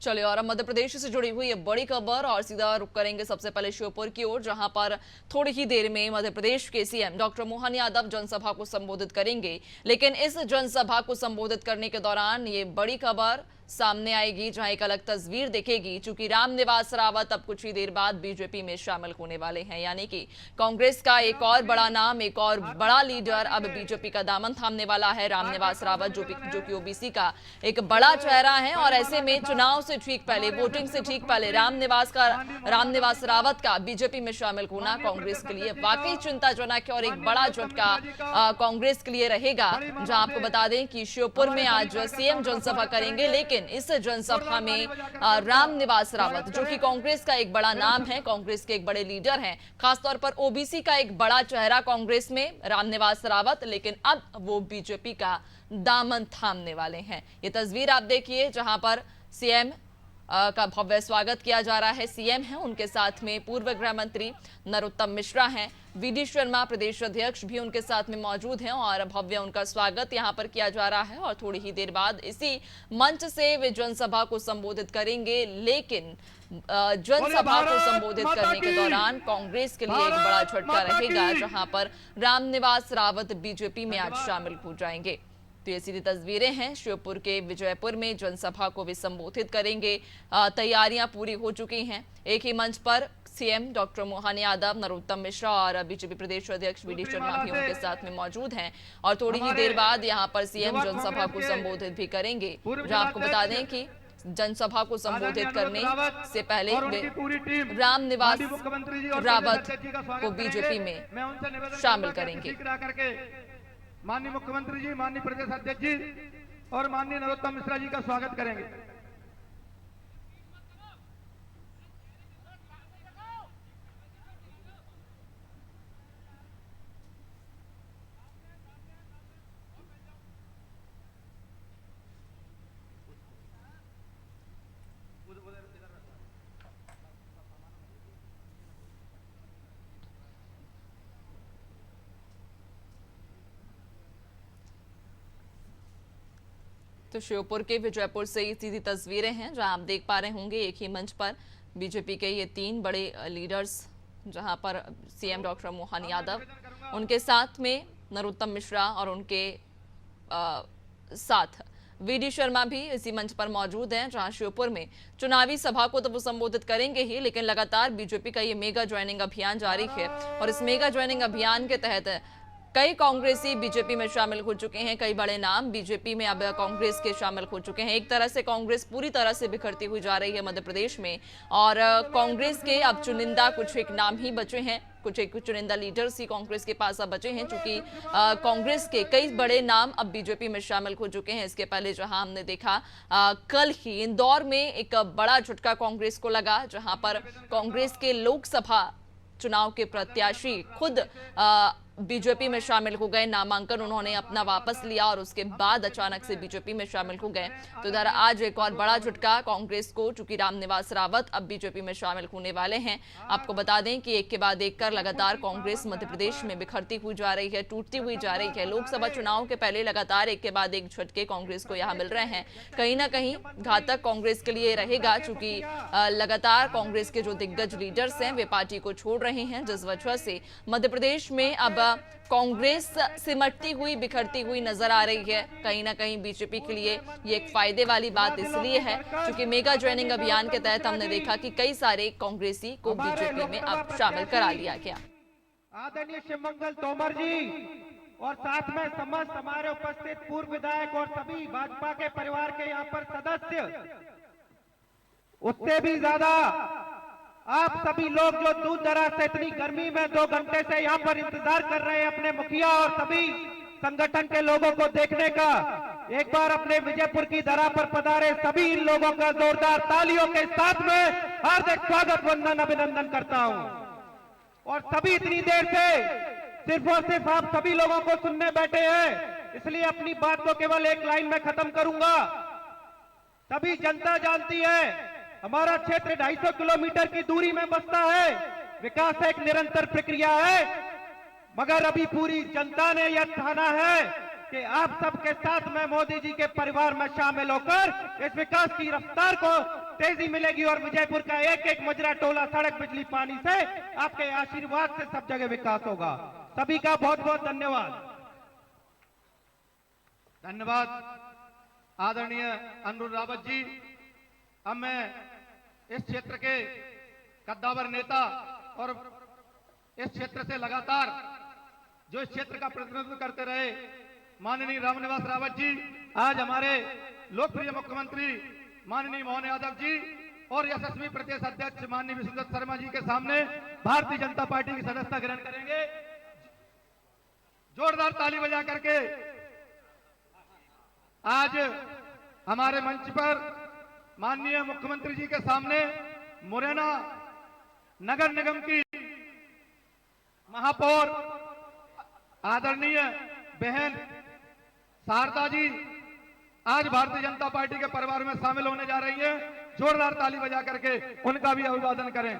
चलिए और अब मध्य प्रदेश से जुड़ी हुई ये बड़ी खबर और सीधा रुक करेंगे सबसे पहले श्योपुर की ओर, जहां पर थोड़ी ही देर में मध्य प्रदेश के सीएम डॉक्टर मोहन यादव जनसभा को संबोधित करेंगे। लेकिन इस जनसभा को संबोधित करने के दौरान ये बड़ी खबर सामने आएगी, जहां एक अलग तस्वीर दिखेगी। चूंकि रामनिवास रावत अब कुछ ही देर बाद बीजेपी में शामिल होने वाले हैं, यानी कि कांग्रेस का एक और बड़ा नाम, एक और बड़ा लीडर अब बीजेपी का दामन थामने वाला है। रामनिवास रावत जो कि ओबीसी का एक बड़ा चेहरा है और ऐसे में चुनाव से ठीक पहले, वोटिंग से ठीक पहले रामनिवास रावत का बीजेपी में शामिल होना कांग्रेस के लिए वाकई चिंताजनक है और एक बड़ा झटका कांग्रेस के लिए रहेगा। जहां आपको बता दें कि श्योपुर में आज सीएम जनसभा करेंगे, लेकिन इस जनसभा में रामनिवास रावत जो कि कांग्रेस का एक बड़ा नाम है, कांग्रेस के एक बड़े लीडर हैं, खासतौर पर ओबीसी का एक बड़ा चेहरा कांग्रेस में रामनिवास रावत, लेकिन अब वो बीजेपी का दामन थामने वाले हैं। ये तस्वीर आप देखिए, जहां पर सीएम का भव्य स्वागत किया जा रहा है। सीएम हैं, उनके साथ में पूर्व गृह मंत्री नरोत्तम मिश्रा हैं, वीडी शर्मा प्रदेश अध्यक्ष भी उनके साथ में मौजूद हैं और भव्य उनका स्वागत यहां पर किया जा रहा है। और थोड़ी ही देर बाद इसी मंच से वे जनसभा को संबोधित करेंगे। लेकिन जनसभा को संबोधित करने के दौरान कांग्रेस के लिए एक बड़ा झटका रहेगा, जहां पर रामनिवास रावत बीजेपी में आज शामिल हो जाएंगे। तो ये सीधी तस्वीरें हैं, श्योपुर के विजयपुर में जनसभा को भी संबोधित करेंगे। तैयारियां पूरी हो चुकी हैं। एक ही मंच पर सीएम डॉक्टर मोहन यादव, नरोत्तम मिश्रा और बीजेपी प्रदेश अध्यक्ष वीडी शर्मा भी उनके साथ में मौजूद हैं। और थोड़ी ही देर बाद यहां पर सीएम जनसभा को संबोधित भी करेंगे। जहां आपको बता दें कि जनसभा को संबोधित करने से पहले वे रामनिवास रावत को बीजेपी में शामिल करेंगे। माननीय मुख्यमंत्री जी, माननीय प्रदेश अध्यक्ष जी और माननीय नरोत्तम मिश्रा जी का स्वागत करेंगे। तो श्योपुर के विजयपुर से ये सीधी तस्वीरें हैं, जहां आप देख पा रहे होंगे एक ही मंच पर बीजेपी के ये तीन बड़े लीडर्स, जहां पर सीएम डॉक्टर मोहन यादव, उनके साथ में नरोत्तम मिश्रा और उनके साथ वीडी शर्मा भी इसी मंच पर मौजूद हैं। जहां श्योपुर में चुनावी सभा को तो वो संबोधित करेंगे ही, लेकिन लगातार बीजेपी का ये मेगा ज्वाइनिंग अभियान जारी है और इस मेगा ज्वाइनिंग अभियान के तहत कई कांग्रेसी बीजेपी में शामिल हो चुके हैं। कई बड़े नाम बीजेपी में अब कांग्रेस के शामिल हो चुके हैं। एक तरह से कांग्रेस पूरी तरह से बिखरती हुई जा रही है मध्य प्रदेश में और कांग्रेस के अब चुनिंदा कुछ एक नाम ही बचे हैं, कुछ एक चुनिंदा लीडर्स ही कांग्रेस के पास अब बचे हैं, क्योंकि कांग्रेस के कई बड़े नाम अब बीजेपी में शामिल हो चुके हैं। इसके पहले जहां हमने देखा कल ही इंदौर में एक बड़ा झटका कांग्रेस को लगा, जहां पर कांग्रेस के लोकसभा चुनाव के प्रत्याशी खुद बीजेपी में शामिल हो गए। नामांकन उन्होंने अपना वापस लिया और उसके बाद अचानक से बीजेपी में शामिल हो गए। तो इधर आज एक और बड़ा झटका कांग्रेस को, चूंकि रामनिवास रावत अब बीजेपी में शामिल होने वाले हैं। आपको बता दें कि एक के बाद एक कर लगातार कांग्रेस मध्य प्रदेश में बिखरती हुई जा रही है, टूटती हुई जा रही है। लोकसभा चुनाव के पहले लगातार एक के बाद एक झटके कांग्रेस को यहाँ मिल रहे हैं। कहीं ना कहीं घातक कांग्रेस के लिए रहेगा, चूंकि लगातार कांग्रेस के जो दिग्गज लीडर्स हैं वे पार्टी को छोड़ रहे हैं, जिस वजह से मध्य प्रदेश में अब कांग्रेस सिमटती हुई, बिखरती हुई नजर आ रही है। कहीं ना कहीं बीजेपी के लिए ये एक फायदे वाली बात इसलिए है क्योंकि मेगा ज्वाइनिंग अभियान के तहत हमने देखा कि कई सारे कांग्रेसी को बीजेपी में अब शामिल करा लिया गया। आदरणीय शिवमंगल तोमर जी और साथ में समस्त हमारे उपस्थित पूर्व विधायक और सभी भाजपा के परिवार के यहाँ पर सदस्य, उससे भी ज्यादा आप सभी लोग जो दूर दराज से इतनी गर्मी में 2 घंटे से यहाँ पर इंतजार कर रहे हैं अपने मुखिया और सभी संगठन के लोगों को देखने का, एक बार अपने विजयपुर की धरा पर पधारे सभी इन लोगों का जोरदार तालियों के साथ में हार्दिक स्वागत, वंदन, अभिनंदन करता हूं। और सभी इतनी देर से सिर्फ और सिर्फ आप सभी लोगों को सुनने बैठे हैं, इसलिए अपनी बात को केवल एक लाइन में खत्म करूंगा। सभी जनता जानती है हमारा क्षेत्र 250 किलोमीटर की दूरी में बसता है। विकास एक निरंतर प्रक्रिया है, मगर अभी पूरी जनता ने यह ठाना है कि आप सबके साथ में मोदी जी के परिवार में शामिल होकर इस विकास की रफ्तार को तेजी मिलेगी और विजयपुर का एक एक मजरा, टोला, सड़क, बिजली, पानी से आपके आशीर्वाद से सब जगह विकास होगा। सभी का बहुत बहुत धन्यवाद। धन्यवाद आदरणीय अनुराग रावत जी। अब मैं इस क्षेत्र के कद्दावर नेता और इस क्षेत्र से लगातार जो इस क्षेत्र का प्रतिनिधित्व करते रहे माननीय रामनिवास रावत जी, आज हमारे लोकप्रिय मुख्यमंत्री माननीय मोहन यादव जी और यशस्वी प्रदेश अध्यक्ष माननीय विष्णुदत्त शर्मा जी के सामने भारतीय जनता पार्टी की सदस्यता ग्रहण करेंगे। जोरदार ताली बजा करके आज हमारे मंच पर माननीय मुख्यमंत्री जी के सामने मुरैना नगर निगम की महापौर आदरणीय बहन शारदा जी आज भारतीय जनता पार्टी के परिवार में शामिल होने जा रही है। जोरदार ताली बजा करके उनका भी अभिवादन करें।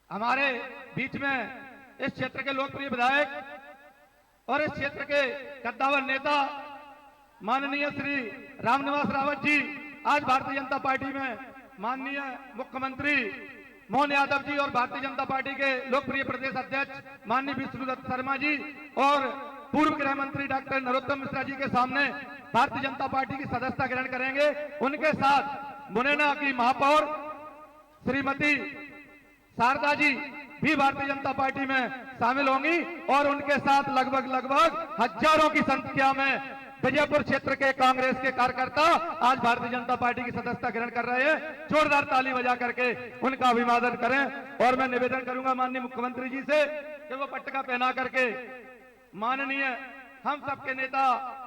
हमारे बीच में इस क्षेत्र के लोकप्रिय विधायक और इस क्षेत्र के कद्दावर नेता माननीय श्री रामनिवास रावत जी आज भारतीय जनता पार्टी में माननीय मुख्यमंत्री मोहन यादव जी और भारतीय जनता पार्टी के लोकप्रिय प्रदेश अध्यक्ष माननीय विष्णुदत्त शर्मा जी और पूर्व गृह मंत्री डॉक्टर नरोत्तम मिश्रा जी के सामने भारतीय जनता पार्टी की सदस्यता ग्रहण करेंगे। उनके साथ मुरैना की महापौर श्रीमती शारदा जी भी भारतीय जनता पार्टी में शामिल होंगी और उनके साथ लगभग हजारों की संख्या में विजयपुर क्षेत्र के कांग्रेस के कार्यकर्ता आज भारतीय जनता पार्टी की सदस्यता ग्रहण कर रहे हैं। जोरदार ताली बजा करके उनका अभिवादन करें और मैं निवेदन करूंगा माननीय मुख्यमंत्री जी से कि वो पटका पहना करके माननीय हम सबके नेता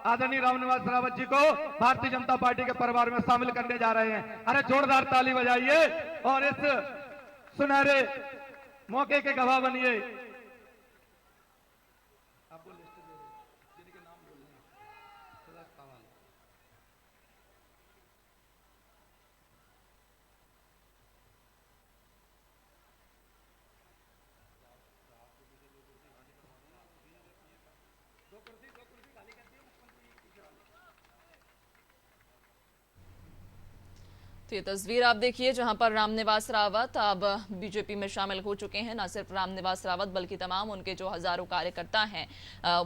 आदरणीय रामनिवास रावत जी को भारतीय जनता पार्टी के परिवार में शामिल करने जा रहे हैं। अरे जोरदार ताली बजाइए और इस सुनहरे मौके के गवाह बनिए। तो ये तस्वीर आप देखिए जहां पर रामनिवास रावत अब बीजेपी में शामिल हो चुके हैं। न सिर्फ रामनिवास रावत बल्कि तमाम उनके जो हजारों कार्यकर्ता हैं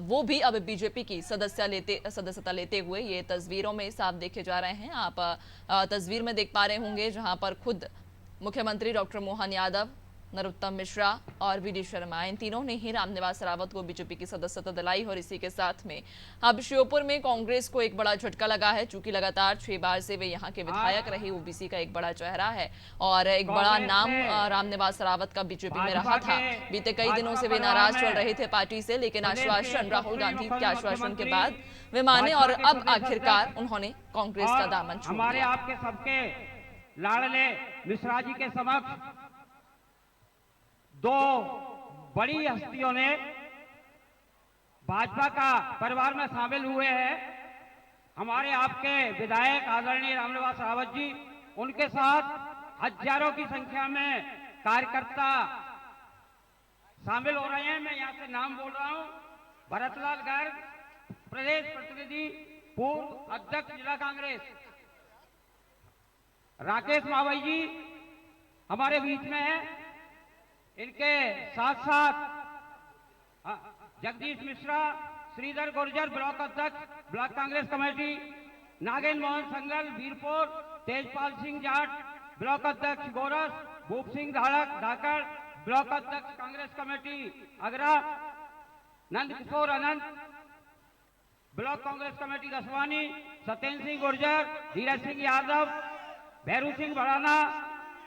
वो भी अब बीजेपी की सदस्यता लेते हुए ये तस्वीरों में साफ देखे जा रहे हैं। आप तस्वीर में देख पा रहे होंगे जहां पर खुद मुख्यमंत्री डॉक्टर मोहन यादव, नरोत्तम मिश्रा और वी डी शर्मा, इन तीनों ने ही रामनिवास रावत को बीजेपी की सदस्यता दिलाई। और इसी के साथ में अब श्योपुर में कांग्रेस को एक बड़ा झटका लगा है, चूंकि लगातार 6 बार से वे यहाँ के विधायक रहे, ओबीसी का एक बड़ा चेहरा है और एक बड़ा नाम रामनिवास रावत का बीजेपी में रहा था। बीते कई दिनों से वे नाराज चल रहे थे पार्टी से, लेकिन आश्वासन, राहुल गांधी के आश्वासन के बाद वे माने और अब आखिरकार उन्होंने कांग्रेस का दामन छोड़ हमारे दिया। आपके सबके लाडले मिश्रा जी के समक्ष दो बड़ी हस्तियों ने भाजपा का परिवार में शामिल हुए हैं। हमारे आपके विधायक आदरणीय रामनिवास रावत जी, उनके साथ हजारों की संख्या में कार्यकर्ता शामिल हो रहे हैं। मैं यहां से नाम बोल रहा हूं। भरतलाल गर्ग, प्रदेश प्रतिनिधि, पूर्व अध्यक्ष जिला कांग्रेस। राकेश मावई जी हमारे बीच में है। इनके साथ साथ जगदीश मिश्रा, श्रीधर गुर्जर ब्लॉक अध्यक्ष, ब्लॉक कांग्रेस कमेटी, नागेंद्र मोहन संगल वीरपुर, तेजपाल सिंह जाट ब्लॉक अध्यक्ष गोरस, भूप सिंह धाकड़ ब्लॉक अध्यक्ष कांग्रेस कमेटी अगरा, नंद किशोर अनंत ब्लॉक कांग्रेस कमेटी दसवानी, सत्येंद्र सिंह गुर्जर, धीरज सिंह यादव, भैरू सिंह भड़ाना,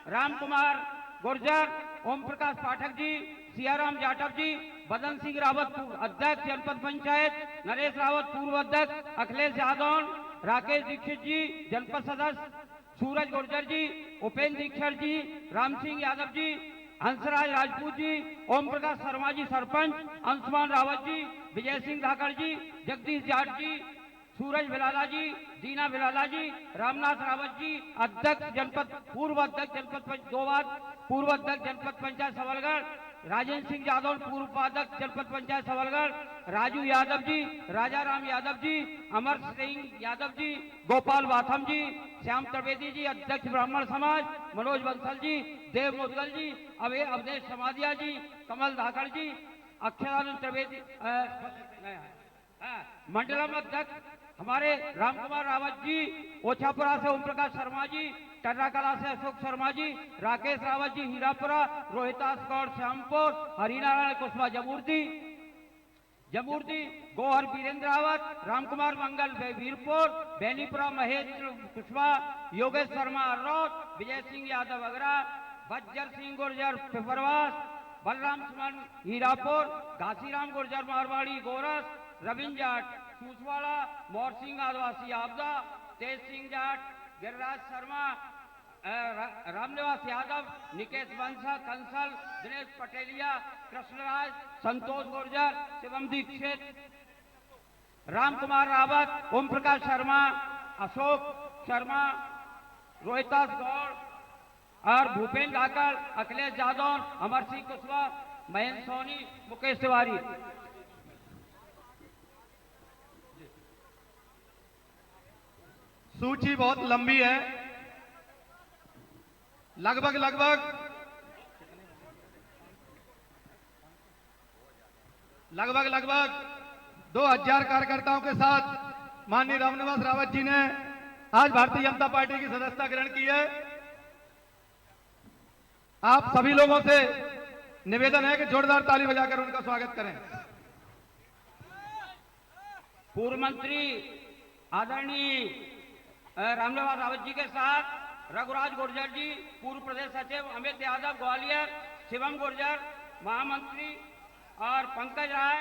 राम कुमार गुर्जर, ओम प्रकाश पाठक जी, सियाराम जाटव जी, बदन सिंह रावत अध्यक्ष जनपद पंचायत, नरेश रावत पूर्व अध्यक्ष, अखिलेश यादव, राकेश दीक्षित जी जनपद सदस्य, सूरज गुर्जर जी, उपेंद्र दीक्षित जी, राम सिंह यादव जी, हंसराज राजपूत जी, ओम प्रकाश शर्मा जी सरपंच, अंशुमान रावत जी, विजय सिंह धाकड़ जी, जगदीश जाट जी, सूरज बिलाला जी, दीना बिलाला जी, रामनाथ रावत जी अध्यक्ष जनपद, पूर्व अध्यक्ष जनपद 2 बार पूर्व अध्यक्ष जनपद पंचायत सबलगढ़, राजेंद्र सिंह यादव पूर्व उपाध्यक्ष जनपद पंचायत सबलगढ़, राजू यादव जी, राजा राम यादव जी, अमर सिंह यादव जी, गोपाल वाथम जी, श्याम त्रिवेदी जी अध्यक्ष ब्राह्मण समाज, मनोज बंसल जी, देव मुदगल जी, अवधेश समाधिया जी, कमल धाकड़ जी, अक्षरानंद त्रिवेदी, मंडलम अध्यक्ष हमारे राम कुमार रावत जी, ओछापुरा से ओम प्रकाश शर्मा जी, टर्रा कला से अशोक शर्मा जी, राकेश रावत जी हीरापुरा, रोहितास गौड़ श्यामपुर, हरिनारायण कुशवाहा जमूर्ति, गोहर वीरेंद्र रावत, रामकुमार मंगल वीरपुर, बेनीपुरा महेंद्र कुशवाहा, योगेश शर्मा अर्रौत, विजय सिंह यादव अगरा, बज्जर सिंह गुर्जर पिपरवास, बलराम सुमन हीरापुर, घासीराम गुर्जर मारवाड़ी गोरस, रविंद्र जाट सूसवाड़ा, मोर सिंह आदिवासी आपदा, तेज सिंह जाट, गिरिराज शर्मा, रामनिवास यादव, निकेश बंसा कंसल, दिनेश पटेलिया, कृष्णराज, संतोष गुर्जर, शिवम दीक्षित, राम कुमार रावत, ओम प्रकाश शर्मा, अशोक शर्मा, रोहितास गौड़ और भूपेन्द्र धाकड़, अखिलेश यादव, अमर सिंह कुशवाहा, महेंद्र सोनी, मुकेश तिवारी। सूची बहुत लंबी है, लगभग 2000 कार्यकर्ताओं के साथ माननीय रामनिवास रावत जी ने आज भारतीय जनता पार्टी की सदस्यता ग्रहण की है। आप सभी लोगों से निवेदन है कि जोरदार ताली बजाकर उनका स्वागत करें। पूर्व मंत्री आदरणीय रामनिवास रावत जी के साथ रघुराज गुर्जर जी, पूर्व प्रदेश सचिव अमित यादव ग्वालियर, शिवम गुर्जर महामंत्री और पंकज राय